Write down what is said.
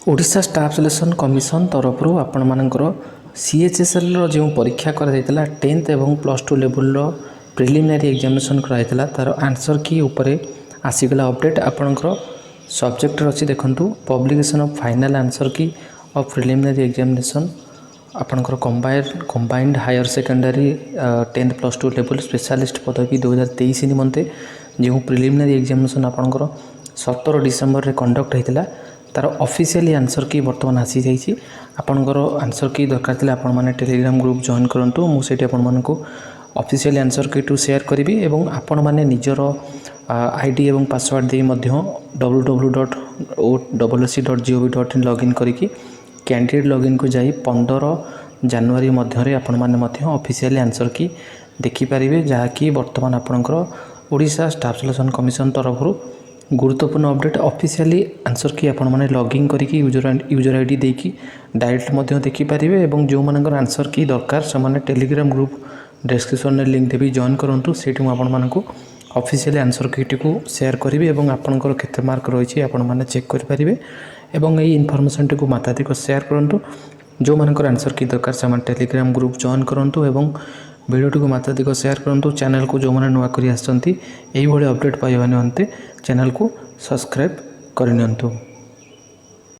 Odisha staff selection commission तरफ आपण मानकर सीएचएसएल जो परीक्षा कराइला 10th एवं +2 लेवल प्रिलिमिनारी एग्जामिनेशन कराइला तार आंसर की उपरे आसीगला अपडेट आपणकर सब्जेक्ट अच्छी देखु publication of final answer key of preliminary examination आपणकर combined higher secondary 10th +2 level specialist पदवी 2023 निमंते जो प्रिलिमिनारी एग्जामिनेशन आपणकर 17 डिसेम्बर रे कंडक्ट होता तार ऑफिशियली आंसर की बर्तमान आसी जाइए आपणकर आंसर की दरकार थी आपण मैंने टेलीग्राम ग्रुप जॉइन करूँ मुझे आपको ऑफिशियली आंसर की टू शेयर करी एवं आपण मैंने निजर आईडी एवं पासवर्ड दे www.ossc.gov.in लॉगिन करिकी कैंडिडेट लॉगिन को जाई 15 जनवरी मध्य आपण मैंने ऑफिशियली आंसर की देखिपारे जहाँकि बर्तमान आपणकर ओडिशा स्टाफ सिलेक्शन कमिशन तरफ गुरुत्वपूर्ण अपडेट ऑफिशियली आंसर की आपण मैंने लॉगिन करके यूजर आईडी देकी डायरेक्ट देखिपारे और जो मानकर आंसर की दरकार से टेलीग्राम ग्रुप डिस्क्रिप्शन में लिंक देवी जॉइन करूँ से आपको ऑफिशियली आंसर की को शेयर करी और आपंकर केते मार्क रही आपने चेक करेंगे और ये इनफॉरमेशन टी को माताधिक शेयर करूँ जो मानकर आंसर की दरकार से टेलीग्राम ग्रुप जॉइन करूँ और वीडियो को माताधिक शेयर करूँ चैनल को जो मैंने नुआ कर अपडेट पाइबा निमंते चैनल को सब्सक्राइब करनियंतु।